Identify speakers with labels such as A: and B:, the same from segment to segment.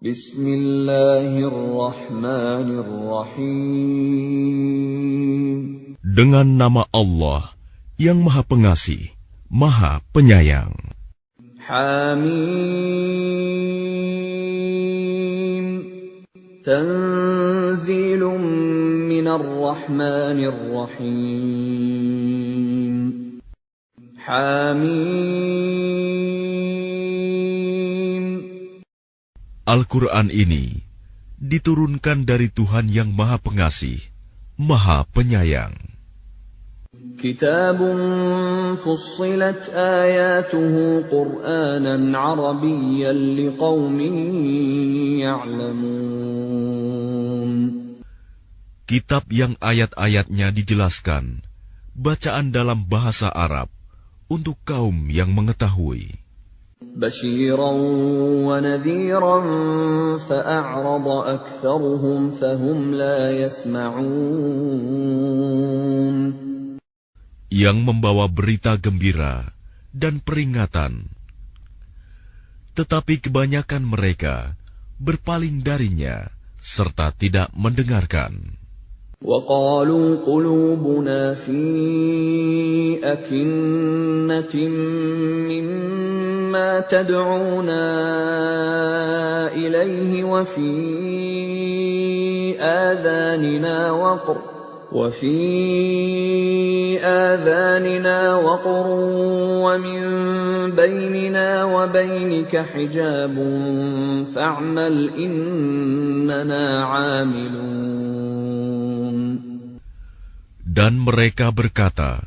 A: Bismillahirrahmanirrahim.
B: Dengan nama Allah yang Maha Pengasih, Maha Penyayang.
A: Hamim. Tanzilun minar rahmanir rahim. Hamim.
B: Al-Quran ini diturunkan dari Tuhan yang Maha Pengasih, Maha Penyayang.
A: Kitabun fussilat ayatuhu Qur'anan Arabiyyan liqaumin ya'lamun.
B: Kitab yang ayat-ayatnya dijelaskan, bacaan dalam bahasa Arab, untuk kaum yang mengetahui.
A: Basyiran wa nadhiran fa'a'rada aktsaruhum fahum la yasma'un.
B: Yang membawa berita gembira dan peringatan. Tetapi kebanyakan mereka berpaling darinya serta tidak mendengarkan.
A: وَقَالُوا قُلُوبُنَا فِي أَكِنَّةٍ مِّمَّا تَدْعُونَا إِلَيْهِ وَفِي آذَانِنَا وَقْرٌ وَمِن بَيْنِنَا وَبَيْنِكَ حِجَابٌ فَاعْمَلْ إِنَّنَا عَامِلُونَ.
B: Dan mereka berkata,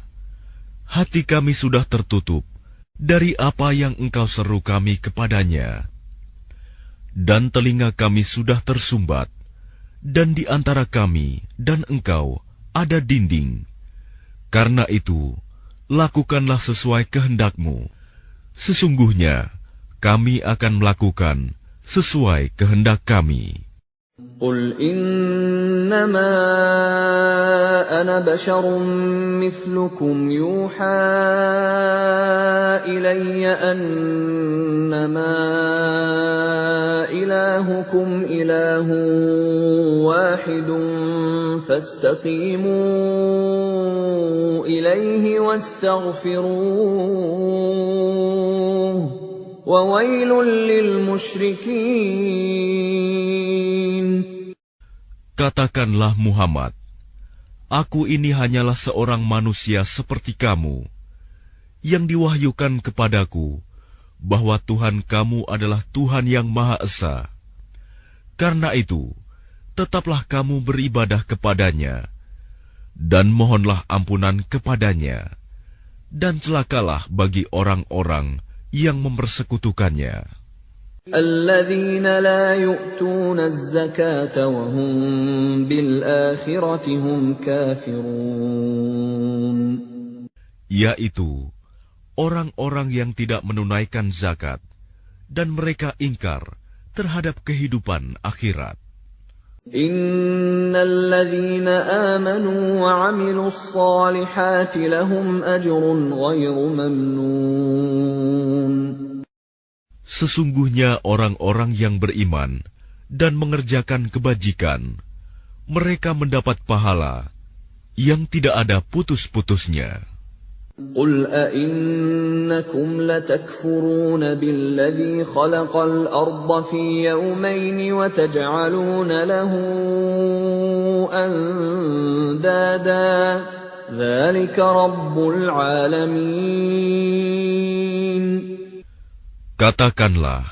B: hati kami sudah tertutup dari apa yang engkau seru kami kepadanya. Dan telinga kami sudah tersumbat, dan di antara kami dan engkau ada dinding. Karena itu, lakukanlah sesuai kehendakmu. Sesungguhnya, kami akan melakukan sesuai kehendak kami.
A: قُلْ إِنَّمَا أَنَا بَشَرٌ مِّثْلُكُمْ يُوحَىٰ إِلَيَّ أَنَّمَا إِلَٰهُكُمْ إِلَٰهٌ وَاحِدٌ فَاسْتَقِيمُوا إِلَيْهِ وَاسْتَغْفِرُوهُ وَوَيْلٌ لِّلْمُشْرِكِينَ.
B: Katakanlah Muhammad, aku ini hanyalah seorang manusia seperti kamu, yang diwahyukan kepadaku bahwa Tuhan kamu adalah Tuhan yang Maha Esa. Karena itu, tetaplah kamu beribadah kepadanya, dan mohonlah ampunan kepadanya, dan celakalah bagi orang-orang yang mempersekutukannya.
A: الَّذِينَ لَا يُؤْتُونَ الزَّكَاةَ وَهُمْ بِالْآخِرَةِ هُمْ كَافِرُونَ.
B: Yaitu orang-orang yang tidak menunaikan zakat dan mereka ingkar terhadap kehidupan akhirat.
A: إِنَّ الَّذِينَ آمَنُوا وَعَمِلُوا الصَّالِحَاتِ لَهُمْ أَجْرٌ غَيْرُ مَمْنُونٍ.
B: Sesungguhnya orang-orang yang beriman dan mengerjakan kebajikan, mereka mendapat pahala yang tidak ada putus-putusnya.
A: قُلْ أَإِنَّكُمْ لَتَكْفُرُونَ بِالَّذِي خَلَقَ الْأَرْضَ فِي يَوْمَيْنِ وَتَجْعَلُونَ لَهُ أَندَادًا ذَلِكَ رَبُّ الْعَالَمِينَ.
B: Katakanlah,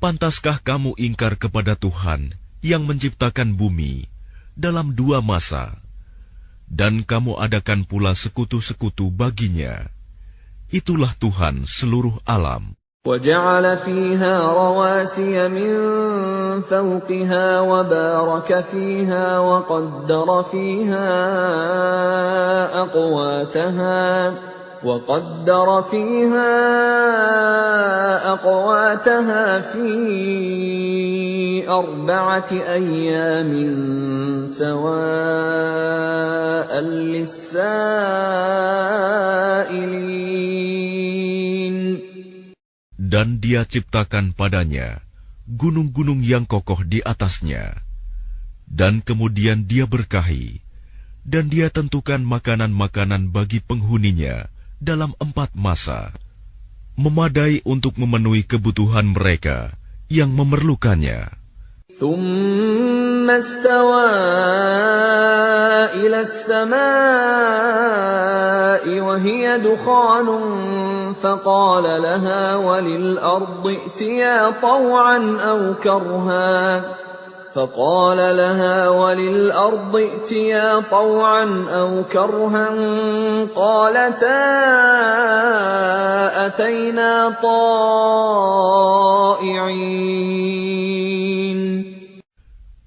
B: pantaskah kamu ingkar kepada Tuhan yang menciptakan bumi dalam 2 masa, dan kamu adakan pula sekutu-sekutu baginya? Itulah Tuhan seluruh alam.
A: وَجَعَلَ فِيهَا رَوَاسِيَ مِن فَوْقِهَا وَبَارَكَ فِيهَا وَقَدَّرَ فِيهَا أَقْوَاتَهَا فِي 4 أَيَّامٍ سَوَاءً لِلسَّائِلِينَ.
B: Dan Dia ciptakan padanya gunung-gunung yang kokoh di atasnya. Dan kemudian Dia berkahi, dan Dia tentukan makanan-makanan bagi penghuninya dalam 4 masa, memadai untuk memenuhi kebutuhan mereka yang memerlukannya.
A: ثم استوى إلى السماء وهي دخان فقال لها وللأرض ائتيا طوعا أو كرها قالتا أتينا طائعين.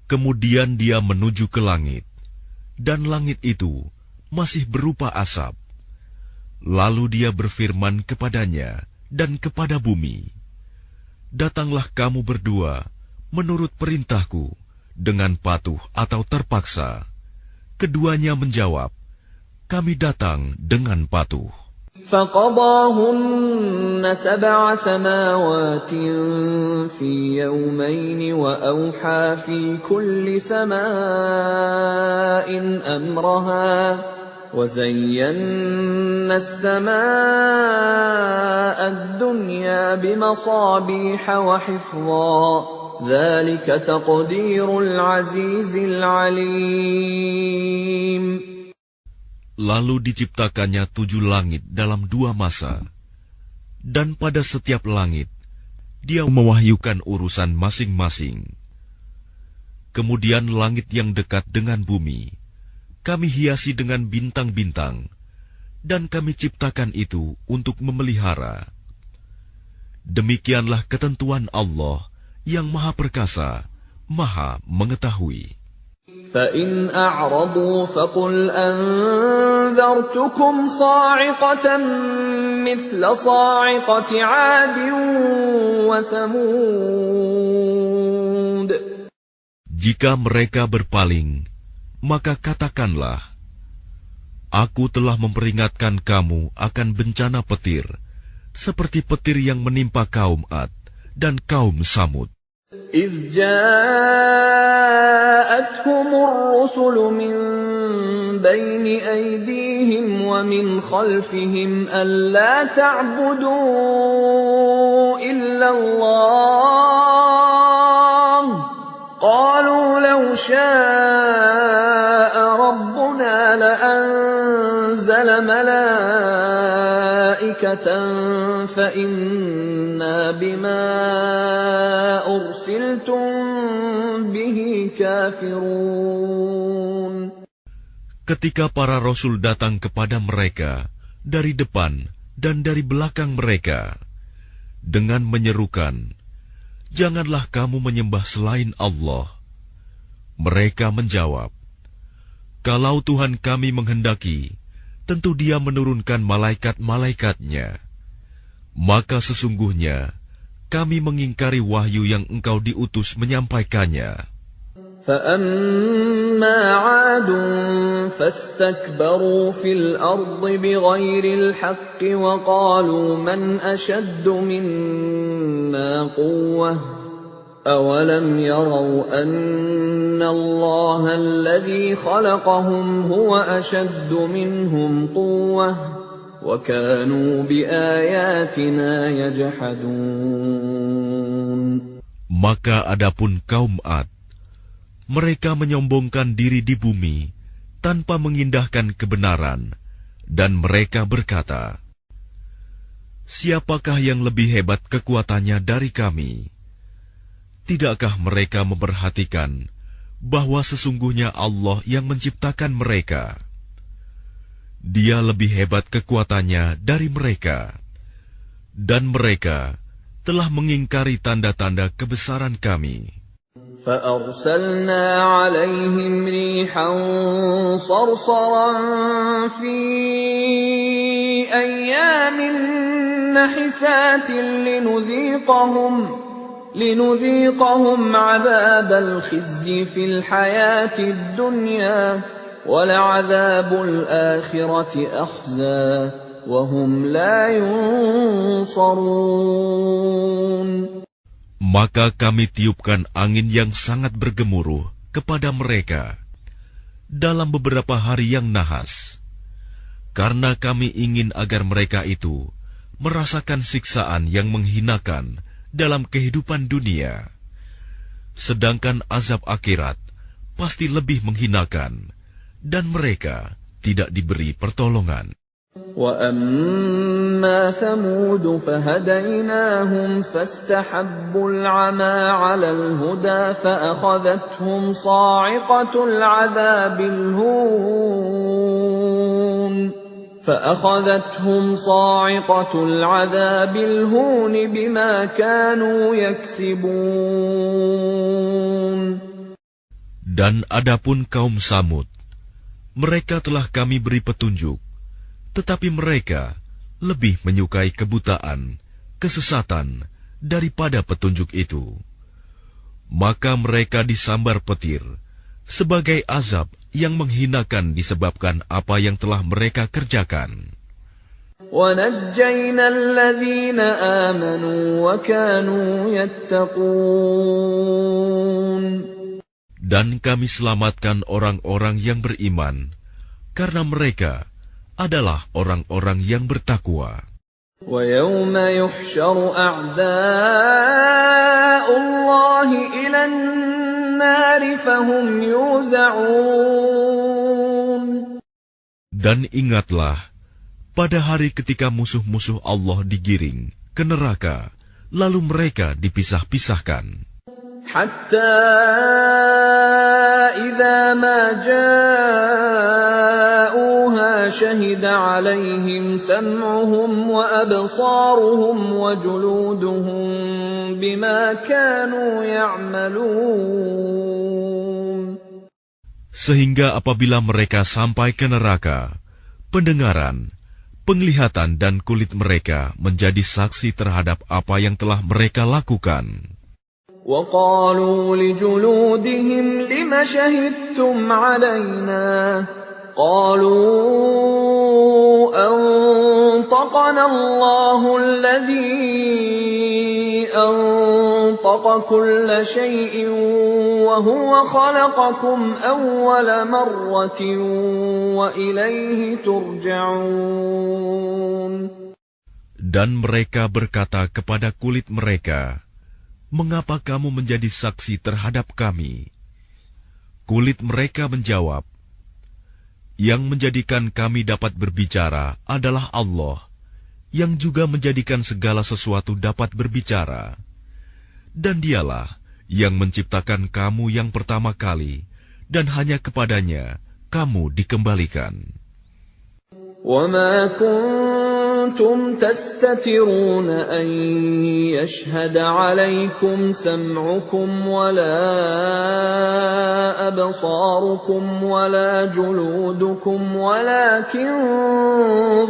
B: Kemudian Dia menuju ke langit, dan langit itu masih berupa asap. Lalu Dia berfirman kepadanya dan kepada bumi, "Datanglah kamu berdua menurut perintahku dengan patuh atau terpaksa." Keduanya menjawab, "Kami datang dengan patuh."
A: فقضاهن 7 سماوات في يومين وأوحى في كل سماء أمرها وزينا السماء الدنيا بمصابيح وحفظا ذلك تقدير العزيز العليم.
B: Lalu diciptakannya 7 langit dalam 2 masa, dan pada setiap langit Dia mewahyukan urusan masing-masing. Kemudian langit yang dekat dengan bumi Kami hiasi dengan bintang-bintang, dan Kami ciptakan itu untuk memelihara. Demikianlah ketentuan Allah yang Maha Perkasa, Maha Mengetahui.
A: فَإِنْ أَعْرَضُوا فَقُلْ أَنذَرْتُكُمْ صَاعِقَةً مِثْلَ صَاعِقَةِ عَادٍ وَثَمُودَ.
B: Jika mereka berpaling, maka katakanlah, Aku telah memperingatkan kamu akan bencana petir, seperti petir yang menimpa kaum Ad dan kaum Samud.
A: إِذْ جَاءَتْهُمُ الرُّسُلُ مِنْ بَيْنِ أَيْدِيهِمْ وَمِنْ خَلْفِهِمْ أَلَّا تَعْبُدُوا إِلَّا اللَّهَ قَالُوا لَوْ شَاءَ رَبُّنَا لَأَنزَلَ مَلَائِكَةً فَإِنَّا بِمَا أُرْسِلْتُم بِهِ كَافِرُونَ.
B: Ketika para rasul datang kepada mereka dari depan dan dari belakang mereka dengan menyerukan, "Janganlah kamu menyembah selain Allah." Mereka menjawab, "Kalau Tuhan kami menghendaki, tentu Dia menurunkan malaikat-malaikatnya. Maka sesungguhnya kami mengingkari wahyu yang Engkau diutus menyampaikannya."
A: فَأَمَّا عَادٌ فَاسْتَكْبَرُوا فِي الْأَرْضِ بِغَيْرِ الْحَقِّ وَقَالُوا مَنْ أَشَدُّ مِنَّا قُوَّةً أَوَلَمْ يَرَوْا أَنَّ اللَّهَ الَّذِي خَلَقَهُمْ هُوَ أَشَدُّ مِنْهُمْ قُوَّةً وَكَانُوا بِآيَاتِنَا يَجْحَدُونَ.
B: Maka adapun kaum Ad, mereka menyombongkan diri di bumi tanpa mengindahkan kebenaran, dan mereka berkata, "Siapakah yang lebih hebat kekuatannya dari kami?" Tidakkah mereka memperhatikan bahwa sesungguhnya Allah yang menciptakan mereka? Dia lebih hebat kekuatannya dari mereka, dan mereka telah mengingkari tanda-tanda kebesaran kami.
A: فَأَرْسَلْنَا عَلَيْهِمْ رِيحًا صَرْصَرًا فِي أَيَّامٍ نَحِسَاتٍ لِنُذِيقَهُمْ عَذَابَ الْخِزْيِ فِي الْحَيَاةِ الدُّنْيَا وَلَعَذَابُ الْآخِرَةِ أَخْزَىٰ وَهُمْ لَا يُنصَرُونَ.
B: Maka kami tiupkan angin yang sangat bergemuruh kepada mereka dalam beberapa hari yang nahas, karena kami ingin agar mereka itu merasakan siksaan yang menghinakan dalam kehidupan dunia, sedangkan azab akhirat pasti lebih menghinakan, dan mereka tidak diberi pertolongan.
A: وَأَمَّا ثَمُودُ فَهَدَيْنَاهُمْ فَاسْتَحَبُّوا الْعَمَى عَلَى الْهُدَى فَأَخَذَتْهُمْ صَاعِقَةُ الْعَذَابِ الْهُونِ بِمَا كَانُوا يَكْسِبُونَ.
B: Dan adapun kaum Samud, mereka telah kami beri petunjuk, tetapi mereka lebih menyukai kebutaan, kesesatan, daripada petunjuk itu. Maka mereka disambar petir, sebagai azab yang menghinakan disebabkan apa yang telah mereka kerjakan.
A: وَنَجَّيْنَا الَّذِينَ آمَنُوا وَكَانُوا يَتَّقُونَ.
B: Dan kami selamatkan orang-orang yang beriman, karena mereka adalah orang-orang yang bertakwa.
A: وَيَوْمَ يُحْشَرُ أَعْدَاءُ اللَّهِ إِلَى النَّارِ فَهُمْ يُوزَعُونَ.
B: Dan ingatlah, pada hari ketika musuh-musuh Allah digiring ke neraka, lalu mereka dipisah-pisahkan.
A: حَتَّى إِذَا مَا جَاءُوهَا شَهِدَ عَلَيْهِمْ سَمْعُهُمْ وَأَبْصَارُهُمْ وَجُلُودُهُمْ بِمَا كَانُوا يَعْمَلُونَ.
B: Sehingga apabila mereka sampai ke neraka, pendengaran, penglihatan dan kulit mereka menjadi saksi terhadap apa yang telah mereka lakukan.
A: وَقَالُوا لِجُلُودِهِمْ لِمَ شَهِدتُّمْ عَلَيْنَا قَالُوا أَنطَقَنَا اللَّهُ الَّذِي أَنطَقَ كُلَّ شَيْءٍ وَهُوَ خَلَقَكُمْ أَوَّلَ مَرَّةٍ وَإِلَيْهِ تُرْجَعُونَ.
B: Dan mereka berkata kepada kulit mereka, "Mengapa kamu menjadi saksi terhadap kami?" Kulit mereka menjawab, "Yang menjadikan kami dapat berbicara adalah Allah, yang juga menjadikan segala sesuatu dapat berbicara. Dan Dialah yang menciptakan kamu yang pertama kali, dan hanya kepadanya kamu dikembalikan."
A: وَمَا كُنتُمْ تَسْتَتِرُونَ أَن يَشْهَدَ عَلَيْكُمْ سَمْعُكُمْ وَلَا أَبْصَارُكُمْ وَلَا جُلُودُكُمْ وَلَكِنْ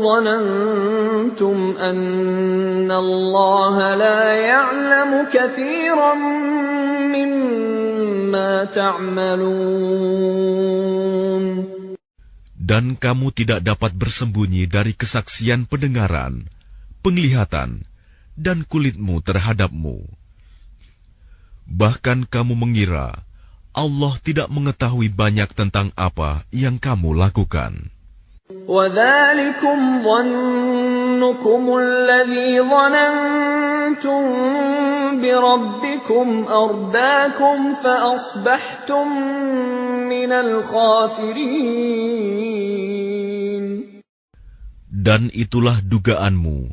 A: ظَنَنْتُمْ أَنَّ اللَّهَ لَا يَعْلَمُ كَثِيرًا مِّمَّا تَعْمَلُونَ.
B: Dan kamu tidak dapat bersembunyi dari kesaksian pendengaran, penglihatan, dan kulitmu terhadapmu. Bahkan kamu mengira Allah tidak mengetahui banyak tentang apa yang kamu lakukan.
A: وَذَلِكُمْ ظَنُّكُمُ الَّذِي ظَنَنْتُمْ بِرَبِّكُمْ أَرْدَاكُمْ فَأَصْبَحْتُمْ مِنَ الْخَاسِرِينَ.
B: Dan itulah dugaanmu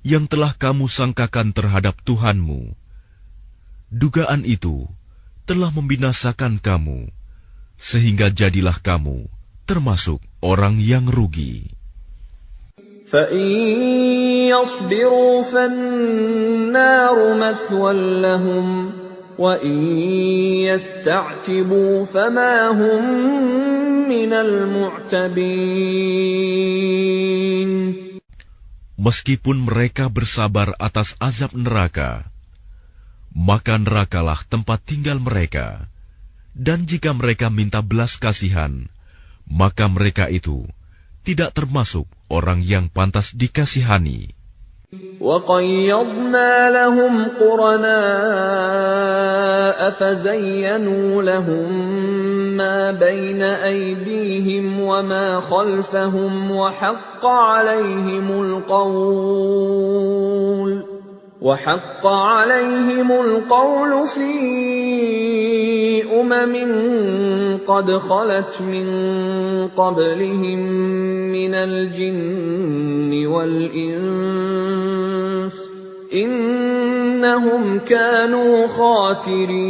B: yang telah kamu sangkakan terhadap Tuhanmu. Dugaan itu telah membinasakan kamu, sehingga jadilah kamu termasuk orang yang rugi.
A: فَإِن يَصْبِرُوا فَالنَّارُ مَثْوًى لَّهُمْ وَإِن يَسْتَعْتِبُوا فَمَا هُم مِّنَ الْمُعْتَبِينَ.
B: Meskipun mereka bersabar atas azab neraka, maka nerakalah tempat tinggal mereka. Dan jika mereka minta belas kasihan, maka mereka itu tidak termasuk orang yang pantas dikasihani.
A: وَقَيَّضْنَا لَهُمْ قُرَنَاءَ فَزَيَّنُوا لَهُم مَّا بَيْنَ أَيْدِيهِمْ وَمَا خَلْفَهُمْ وَحَقَّ عَلَيْهِمُ الْقَوْلُ فِي أُمَمٍ قَدْ خَلَتْ مِن قَبْلِهِم مِّنَ الْجِنِّ وَالْإِنسِ ۖ إِنَّهُمْ كَانُوا خَاسِرِينَ.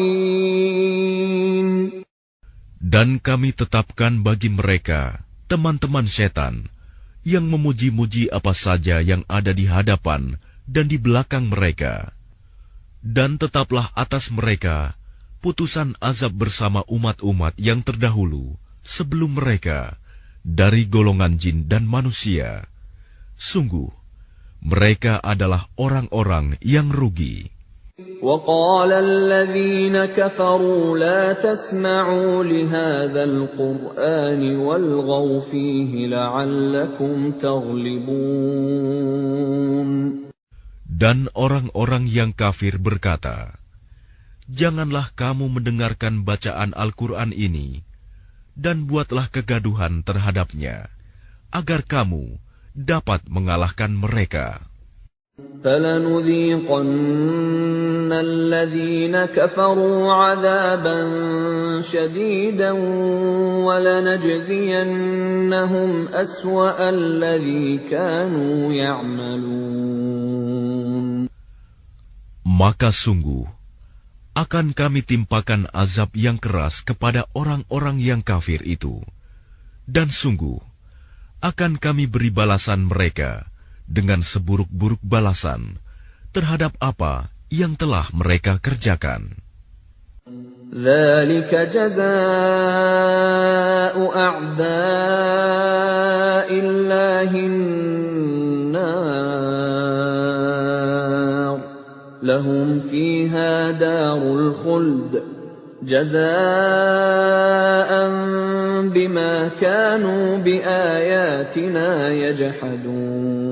B: Dan kami tetapkan bagi mereka teman-teman setan yang memuji-muji apa saja yang ada di hadapan dan di belakang mereka. Dan tetaplah atas mereka putusan azab bersama umat-umat yang terdahulu sebelum mereka dari golongan jin dan manusia. Sungguh, mereka adalah orang-orang yang rugi.
A: وَقَالَ الَّذِينَ كَفَرُوا لَا تَسْمَعُوا لِهَذَا الْقُرْآنِ وَالْغَوْا فِيهِ لَعَلَّكُمْ تَغْلِبُونَ.
B: Dan orang-orang yang kafir berkata, "Janganlah kamu mendengarkan bacaan Al-Quran ini, dan buatlah kegaduhan terhadapnya, agar kamu dapat mengalahkan mereka."
A: فَلَنُذِيقَنَّ الَّذِينَ كَفَرُوا عَذَابًا شَدِيدًا وَلَنَجْزِيَنَّهُمْ أَسْوَأَ الَّذِي كَانُوا يَعْمَلُونَ.
B: Maka sungguh akan kami timpakan azab yang keras kepada orang-orang yang kafir itu, dan sungguh akan kami beri balasan mereka dengan seburuk-buruk balasan terhadap apa yang telah mereka kerjakan.
A: ذَلِكَ جَزَاءُ أَعْدَاءِ اللَّهِ النَّارُ لَهُمْ فِيهَا دَارُ الْخُلْدِ جَزَاءً بِمَا كَانُوا بِآيَاتِنَا يَجْحَدُونَ.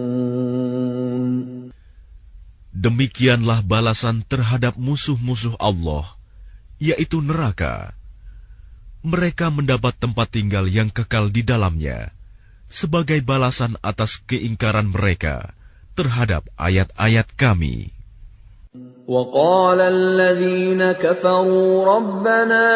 B: Demikianlah balasan terhadap musuh-musuh Allah, yaitu neraka. Mereka mendapat tempat tinggal yang kekal di dalamnya, sebagai balasan atas keingkaran mereka terhadap ayat-ayat Kami.
A: وَقَالَ الَّذِينَ كَفَرُوا رَبَّنَا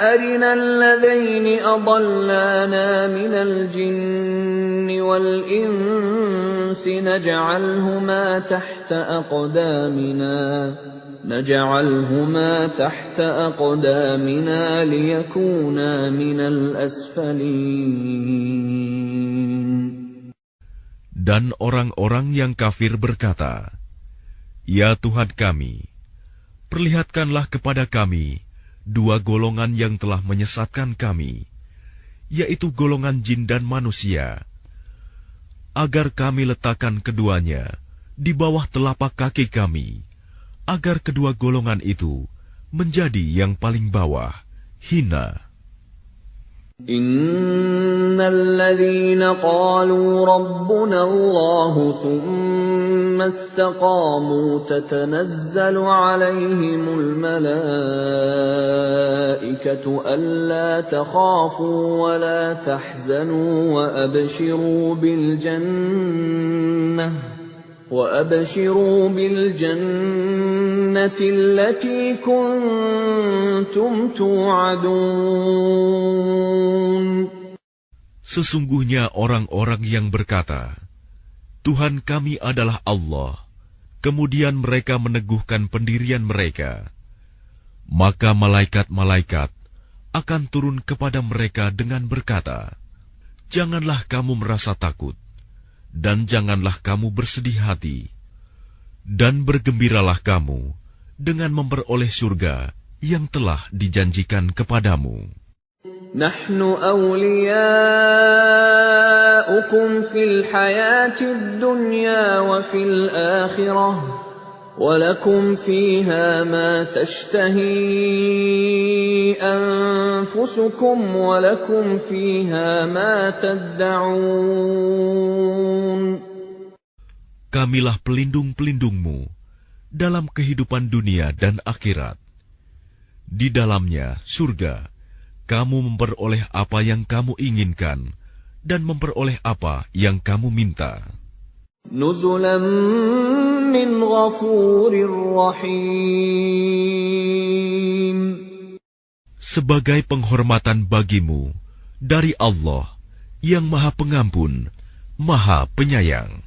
A: أَرِنَا الَّذَيْنِ أَضَلَّانَا مِنَ الْجِنِّ وَالْإِنسِ نَجْعَلْهُمَا تَحْتَ أَقْدَامِنَا لِيَكُونَا مِنَ الْأَسْفَلِينَ.
B: Dan orang-orang yang kafir berkata, "Ya Tuhan kami, perlihatkanlah kepada kami dua golongan yang telah menyesatkan kami, yaitu golongan jin dan manusia, agar kami letakkan keduanya di bawah telapak kaki kami, agar kedua golongan itu menjadi yang paling bawah, hina."
A: Innal ladzina qalu rabbuna Allah thumma istaqamu tatanazzalu alaihimul malaikatu alla takhafu wa la tahzanu wa abshiru bil jannah التي كنتم توعدون.
B: Sesungguhnya orang-orang yang berkata, "Tuhan kami adalah Allah," kemudian mereka meneguhkan pendirian mereka, maka malaikat-malaikat akan turun kepada mereka dengan berkata, "Janganlah kamu merasa takut, dan janganlah kamu bersedih hati, dan bergembiralah kamu dengan memperoleh surga yang telah dijanjikan kepadamu."
A: Nahnu awliyaukum fil hayatid dunya wa fil akhirah wa lakum fiha ma tashtahi anfusukum wa lakum fiha ma tad'un.
B: kamilah pelindung-pelindungmu dalam kehidupan dunia dan akhirat. Di dalamnya, surga, kamu memperoleh apa yang kamu inginkan dan memperoleh apa yang kamu minta.
A: Nuzulan min ghafurir rahim.
B: Sebagai penghormatan bagimu dari Allah yang Maha Pengampun, Maha Penyayang.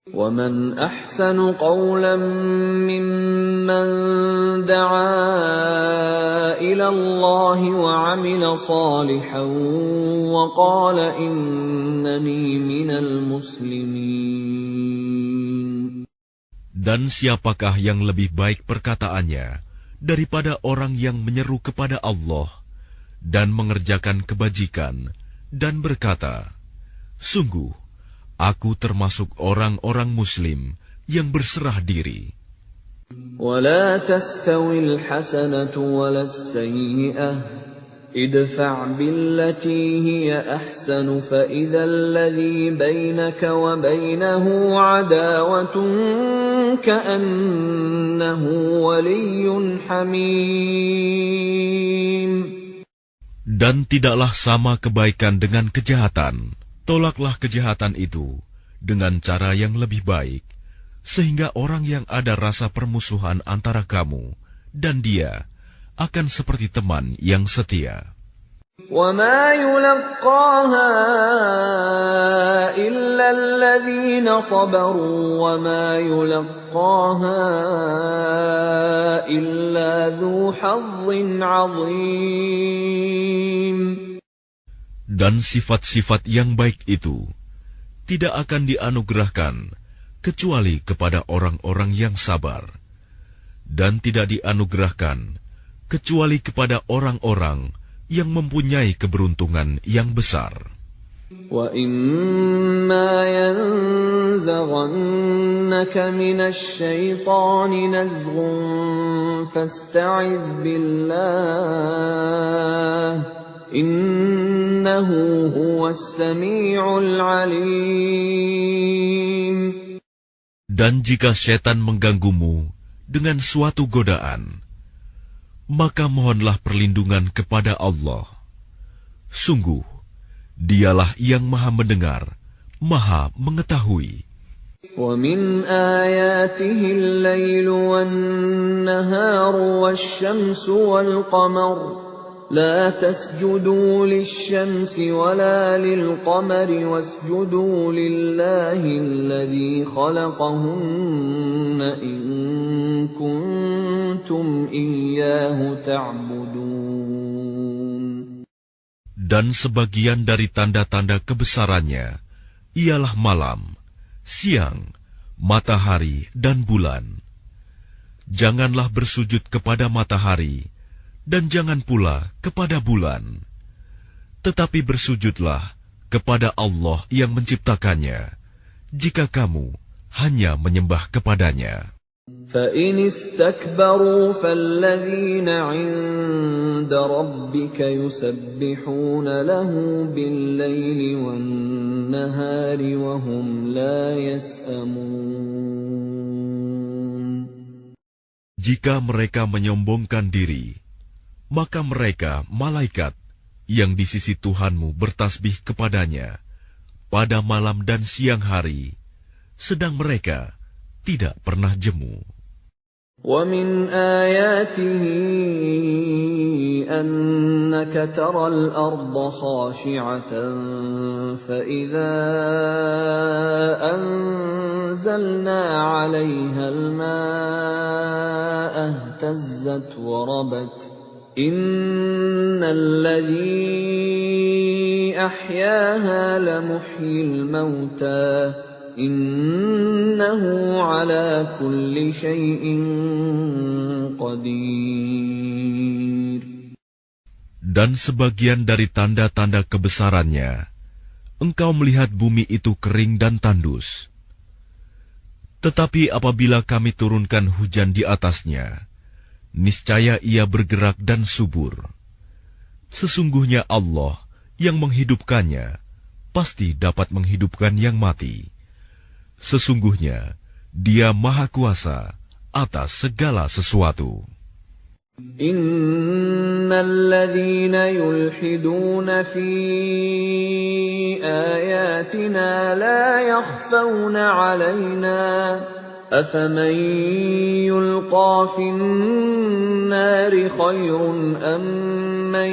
A: وَمَنْ أَحْسَنُ قَوْلًا مِّمَّنْ دَعَا إِلَى اللَّهِ وَعَمِلَ صَالِحًا وَقَالَ إِنَّنِي مِنَ الْمُسْلِمِينَ.
B: Dan siapakah yang lebih baik perkataannya daripada orang yang menyeru kepada Allah dan mengerjakan kebajikan dan berkata, sungguh, aku termasuk orang-orang Muslim yang berserah diri.
A: وَلَا تَسْتَوِي الْحَسَنَةُ وَلَا السَّيِّئَةُ ادْفَعْ بِالَّتِي هِيَ أَحْسَنُ فَإِذَا الَّذِي بَيْنَكَ وَبَيْنَهُ عَدَاوَةٌ كَأَنَّهُ وَلِيٌّ حَمِيمٌ.
B: Dan tidaklah sama kebaikan dengan kejahatan. Tolaklah kejahatan itu dengan cara yang lebih baik, sehingga orang yang ada rasa permusuhan antara kamu dan dia akan seperti teman yang setia.
A: وَمَا يُلَقَّاهَا إِلَّا الَّذِينَ صَبَرُوا وَمَا يُلَقَّاهَا إِلَّا ذُو حَظٍّ عَظِيمٍ.
B: Dan sifat-sifat yang baik itu tidak akan dianugerahkan kecuali kepada orang-orang yang sabar, dan tidak dianugerahkan kecuali kepada orang-orang yang mempunyai keberuntungan yang besar.
A: وَإِمَّا يَنزَغَنَّكَ مِنَ الشَّيْطَانِ نَزْغٌ فَاسْتَعِذْ بِاللَّهِ إِنَّهُ هُوَ السَّمِيعُ الْعَلِيمُ.
B: Dan jika setan mengganggumu dengan suatu godaan, maka mohonlah perlindungan kepada Allah. Sungguh, Dialah yang Maha Mendengar, Maha Mengetahui.
A: وَمِنْ آيَاتِهِ اللَّيْلُ وَالنَّهَارُ وَالشَّمْسُ وَالْقَمَرُ لَا تَسْجُدُوا لِلشَّمْسِ وَلَا لِلْقَمَرِ وَاسْجُدُوا لِلَّهِ الَّذِي خَلَقَهُنَّ إِن كُنتُمْ إِيَّاهُ تَعْبُدُونَ.
B: Dan sebagian dari tanda-tanda kebesarannya ialah malam, siang, matahari, dan bulan. Janganlah bersujud kepada matahari, dan jangan pula kepada bulan. Tetapi bersujudlah kepada Allah yang menciptakannya, jika kamu hanya menyembah kepadanya.
A: فَإِنِ اسْتَكْبَرُوا فَالَّذِينَ عِندَ رَبِّكَ يُسَبِّحُونَ لَهُ بِاللَّيْلِ وَالنَّهَارِ وَهُمْ لَا يَسْأَمُونَ.
B: Jika mereka menyombongkan diri, maka mereka, malaikat, yang di sisi Tuhanmu bertasbih kepadanya pada malam dan siang hari, sedang mereka tidak pernah jemu.
A: وَمِنْ آيَاتِهِ أَنَّكَ تَرَى الْأَرْضَ خَاشِعَةً فَإِذَا أَنزَلْنَا عَلَيْهَا الْمَاءَ اهْتَزَّتْ وَرَبَتْ إِنَّ الَّذِي أَحْيَاهَا لَمُحْيِي الْمَوْتَى Innahu ala kulli syai'in qadir.
B: Dan sebagian dari tanda-tanda kebesarannya, engkau melihat bumi itu kering dan tandus. Tetapi apabila kami turunkan hujan di atasnya, niscaya ia bergerak dan subur. Sesungguhnya Allah yang menghidupkannya pasti dapat menghidupkan yang mati. Sesungguhnya Dia Maha Kuasa atas segala sesuatu.
A: Innal ladzina yulhiduna fi ayatina la yakhfawna 'alaina afaman yulqa fin nari khairun amman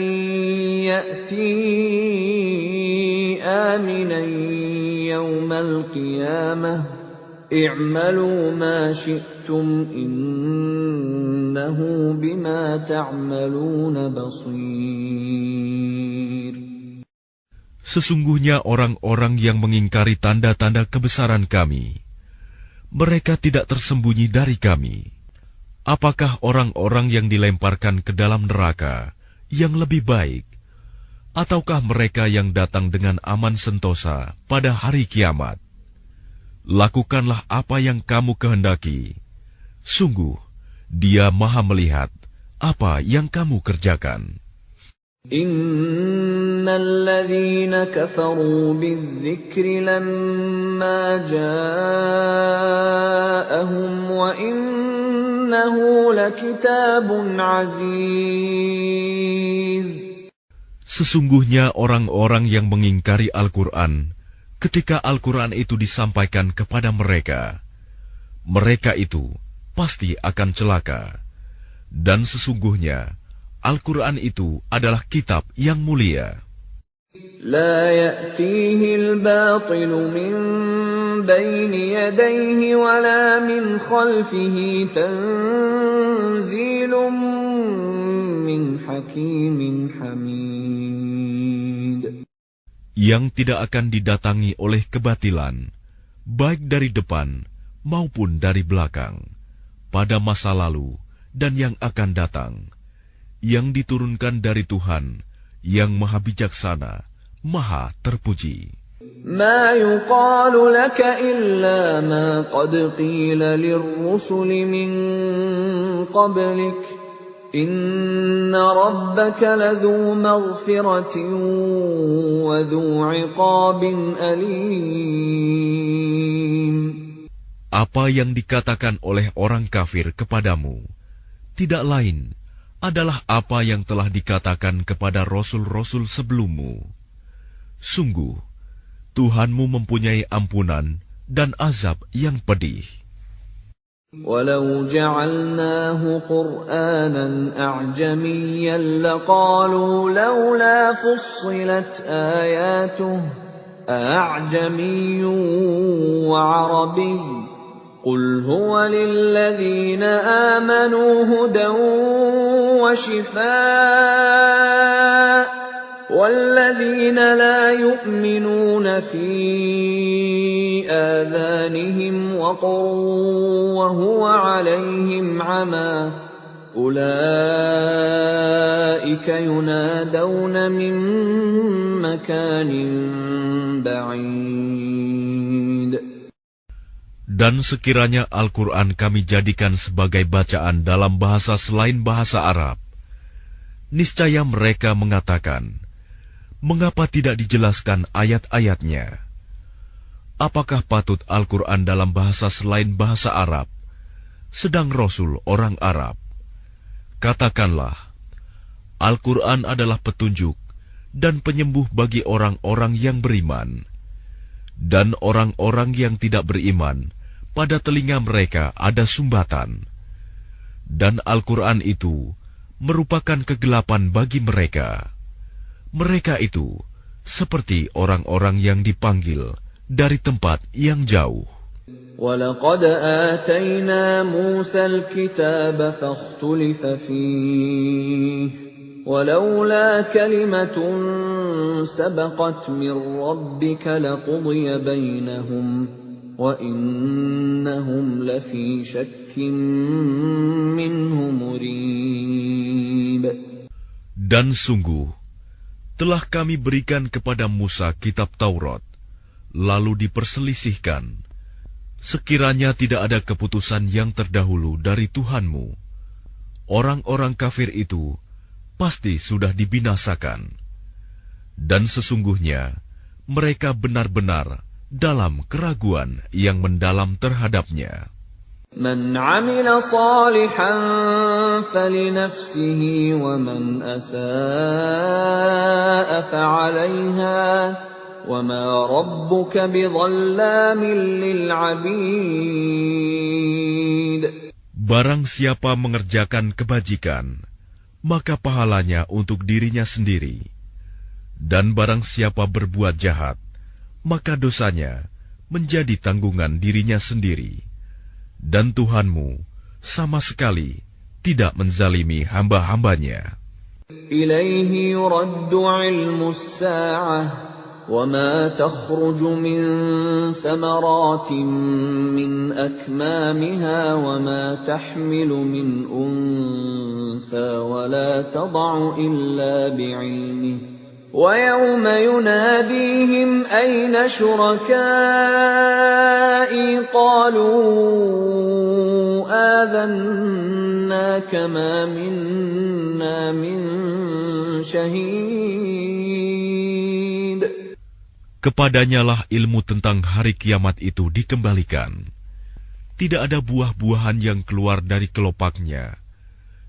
A: ya'ti aminan yawmal qiyamah i'malu ma syi'tum innahu bima ta'maluna basir.
B: Sesungguhnya orang-orang yang mengingkari tanda-tanda kebesaran Kami, mereka tidak tersembunyi dari Kami. Apakah orang-orang yang dilemparkan ke dalam neraka yang lebih baik, ataukah mereka yang datang dengan aman sentosa pada hari kiamat? Lakukanlah apa yang kamu kehendaki. Sungguh, Dia Maha melihat apa yang kamu kerjakan.
A: Innal ladzina kafaru bidzikri lamma ja'ahum wa innahu lakitabun aziz.
B: Sesungguhnya orang-orang yang mengingkari Al-Quran ketika Al-Quran itu disampaikan kepada mereka, mereka itu pasti akan celaka. Dan sesungguhnya Al-Quran itu adalah kitab yang mulia.
A: La ya'tihi al-batilu min bayni yadayhi wa la min khalfihi tanzilun min hakimin hamid.
B: Yang tidak akan didatangi oleh kebatilan, baik dari depan maupun dari belakang, pada masa lalu dan yang akan datang, yang diturunkan dari Tuhan yang Maha Bijaksana, Maha Terpuji.
A: Ma yuqalu laka illa ma qad qila lirrusuli min qablik. Inna rabbaka ladhu maghfiratin wa dhu 'iqabin alim.
B: Apa yang dikatakan oleh orang kafir kepadamu tidak lain adalah apa yang telah dikatakan kepada rasul-rasul sebelummu. Sungguh, Tuhanmu mempunyai ampunan dan azab yang pedih.
A: Walau ja'alnahu Qur'anan a'jamiyyan laqalu laula fussilat ayatuhu a'jamiyyun wa 'arabiyyun qul huwa lilladhina amanu hudan wa shifaa' والذين لا يؤمنون في آذانهم وقر وهو عليهم عمى أولئك ينادون من مكان بعيد.
B: Dan sekiranya Al-Quran kami jadikan sebagai bacaan dalam bahasa selain bahasa Arab, niscaya mereka mengatakan, mengapa tidak dijelaskan ayat-ayatnya? Apakah patut Al-Quran dalam bahasa selain bahasa Arab, sedang Rasul orang Arab? Katakanlah, Al-Quran adalah petunjuk dan penyembuh bagi orang-orang yang beriman. Dan orang-orang yang tidak beriman, pada telinga mereka ada sumbatan. Dan Al-Quran itu merupakan kegelapan bagi mereka. Mereka itu seperti orang-orang yang dipanggil dari tempat yang jauh.
A: وَلَقَدْ آتَيْنَا مُوسَى الْكِتَابَ فَاخْتُلِفَ فِيهِ وَلَوْلَا كَلِمَةٌ سَبَقَتْ مِنْ رَبِّكَ لَقُضِيَ بَيْنَهُمْ وَإِنَّهُمْ لَفِي شَكٍّ مِّنْهُ مُرِيبٍ.
B: Dan sungguh, telah kami berikan kepada Musa kitab Taurat, lalu diperselisihkan. Sekiranya tidak ada keputusan yang terdahulu dari Tuhanmu, orang-orang kafir itu pasti sudah dibinasakan. Dan sesungguhnya mereka benar-benar dalam keraguan yang mendalam terhadapnya.
A: Man 'amila shalihan falinafsihi wa man asaa'a fa'alayha wa ma rabbuka bidhallamin lil'abid.
B: Barang siapa mengerjakan kebajikan, maka pahalanya untuk dirinya sendiri. Dan barang siapa berbuat jahat, maka dosanya menjadi tanggungan dirinya sendiri. Dan Tuhanmu sama sekali tidak menzalimi hamba-hambanya.
A: Ilaihi yuraddu ilmu as-sa'ah wa ma takhruju min thamaratin min akmamiha wa ma tahmilu min untha wa la tad'u illa bi'ilmihi. وَيَوْمَ يُنَادِيهِمْ أَيْنَ شُرَكَائِي قَالُوا آذَنَّاكَ مَا مِنَّا مِنْ شَهِيدٍ.
B: Kepadanyalah ilmu tentang hari kiamat itu dikembalikan. Tidak ada buah-buahan yang keluar dari kelopaknya,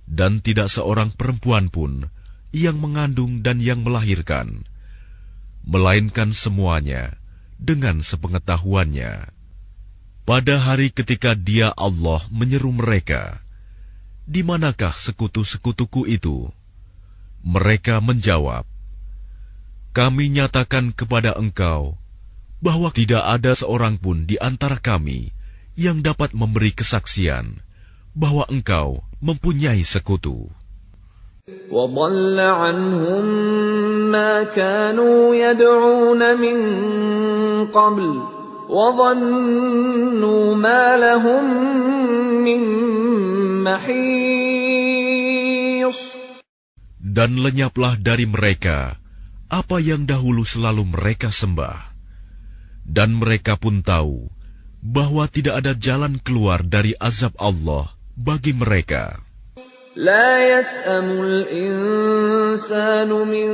B: dan tidak seorang perempuan pun yang mengandung dan yang melahirkan, melainkan semuanya dengan sepengetahuannya. Pada hari ketika Dia Allah menyeru mereka, "Di manakah sekutu-sekutuku itu?" Mereka menjawab, "Kami nyatakan kepada engkau bahwa tidak ada seorang pun di antara kami yang dapat memberi kesaksian bahwa engkau mempunyai sekutu."
A: وَضَلَّ عَنْهُمْ مَا كَانُوا يَدْعُونَ مِنْ قَبْلُ وَظَنُّوا مَا لَهُمْ مِنْ مَحِيصٍ.
B: Dan lenyaplah dari mereka apa yang dahulu selalu mereka sembah. Dan mereka pun tahu bahwa tidak ada jalan keluar dari azab Allah bagi mereka.
A: لا يسأم الإنسان من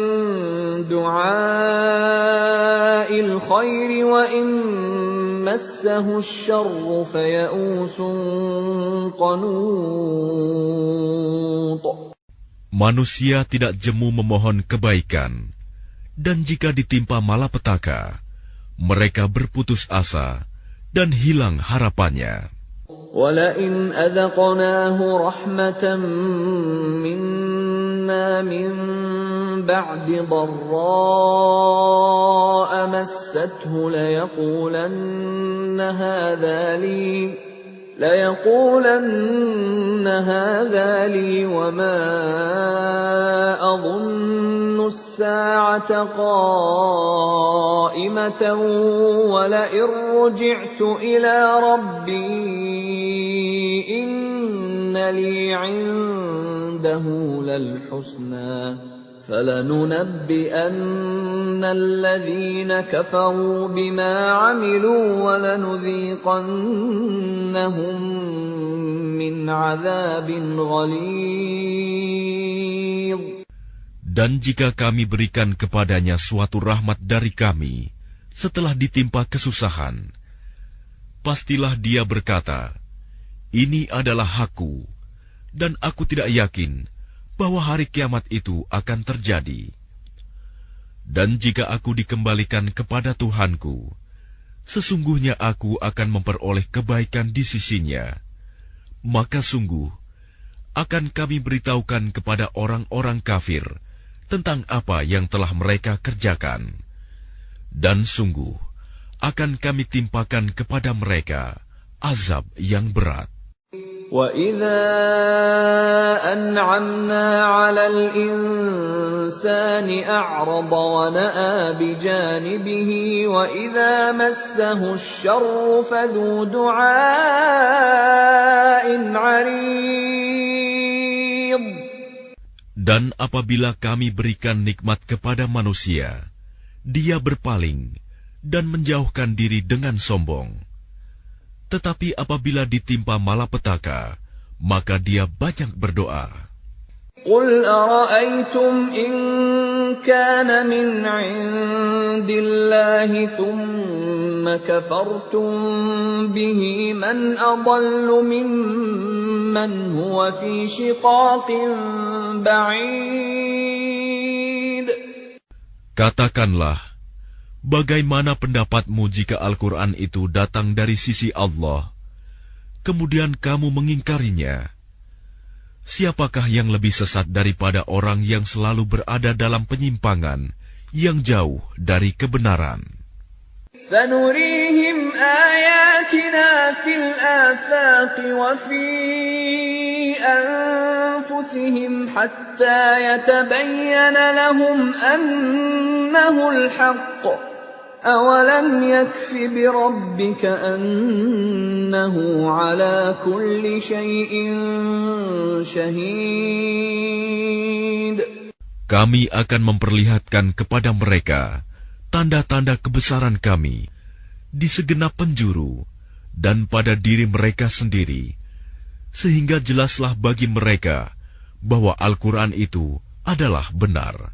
A: دعاء الخير وإن مسه الشر فيئوس قنوط.
B: Manusia tidak jemu memohon kebaikan, dan jika ditimpa malapetaka, mereka berputus asa dan hilang harapannya.
A: وَلَئِنْ أَذَقْنَاهُ رَحْمَةً مِنَّا مِنْ بَعْدِ ضَرَّاءَ مَسَّتْهُ لَيَقُولَنَّ هَذَا لِي وَمَا أَظُنُّ السَّاعَةَ قَائِمَةً وَلَئِنْ رُجِعْتُ إِلَى رَبِّي إِنَّ لِي عِندَهُ لَلْحُسْنَى فَلَنُنَبِّئَنَّ الَّذِينَ كَفَرُوا بِمَا عَمِلُوا وَلَنُذِيقَنَّهُم مِّنْ عَذَابٍ غَلِيظٍ.
B: Dan jika kami berikan kepadanya suatu rahmat dari kami setelah ditimpa kesusahan, pastilah dia berkata, "Ini adalah hakku, dan aku tidak yakin bahwa hari kiamat itu akan terjadi." Dan jika aku dikembalikan kepada Tuhanku, sesungguhnya aku akan memperoleh kebaikan di sisinya, maka sungguh akan kami beritahukan kepada orang-orang kafir tentang apa yang telah mereka kerjakan. Dan sungguh akan kami timpakan kepada mereka azab yang berat.
A: وَإِذَا أَنْعَمْنَا عَلَى الْإِنسَانِ أَعْرَضَ وَنَأَىٰ بِجَانِبِهِ وَإِذَا مَسَّهُ الشَّرُّ فَذُو دُعَاءٍ عَرِيضٍ.
B: Dan apabila kami berikan nikmat kepada manusia, dia berpaling dan menjauhkan diri dengan sombong. Tetapi apabila ditimpa malapetaka, maka dia banyak berdoa.
A: قُلْ أَرَأَيْتُمْ إِنْ كَانَ مِنْ عِنْدِ اللَّهِ ثُمَّ كفرتم به من أضل ممن هو في شقاق بعيد.
B: Katakanlah, bagaimana pendapatmu jika Al-Quran itu datang dari sisi Allah, kemudian kamu mengingkarinya? Siapakah yang lebih sesat daripada orang yang selalu berada dalam penyimpangan yang jauh dari kebenaran?
A: سنريهم آياتنا في الآفاق وفي أنفسهم حتى يتبين لهم أنه الحق أولم يكف بربك أنه على كل شيء شهيد.
B: Kami akan memperlihatkan kepada mereka tanda-tanda kebesaran kami di segenap penjuru dan pada diri mereka sendiri, sehingga jelaslah bagi mereka bahwa Al-Quran itu adalah benar.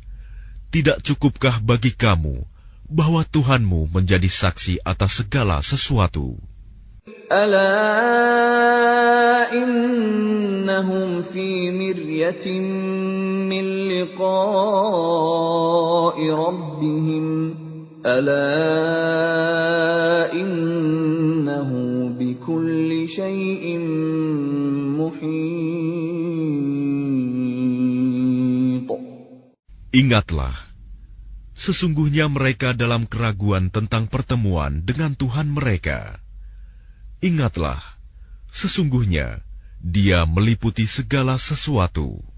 B: Tidak cukupkah bagi kamu bahwa Tuhanmu menjadi saksi atas segala sesuatu?
A: Ala innahum fi miryatin min liqa'i rabbihim. Ala innahu bikulli syai'in muhit.
B: Ingatlah, sesungguhnya mereka dalam keraguan tentang pertemuan dengan Tuhan mereka. Ingatlah, sesungguhnya Dia meliputi segala sesuatu.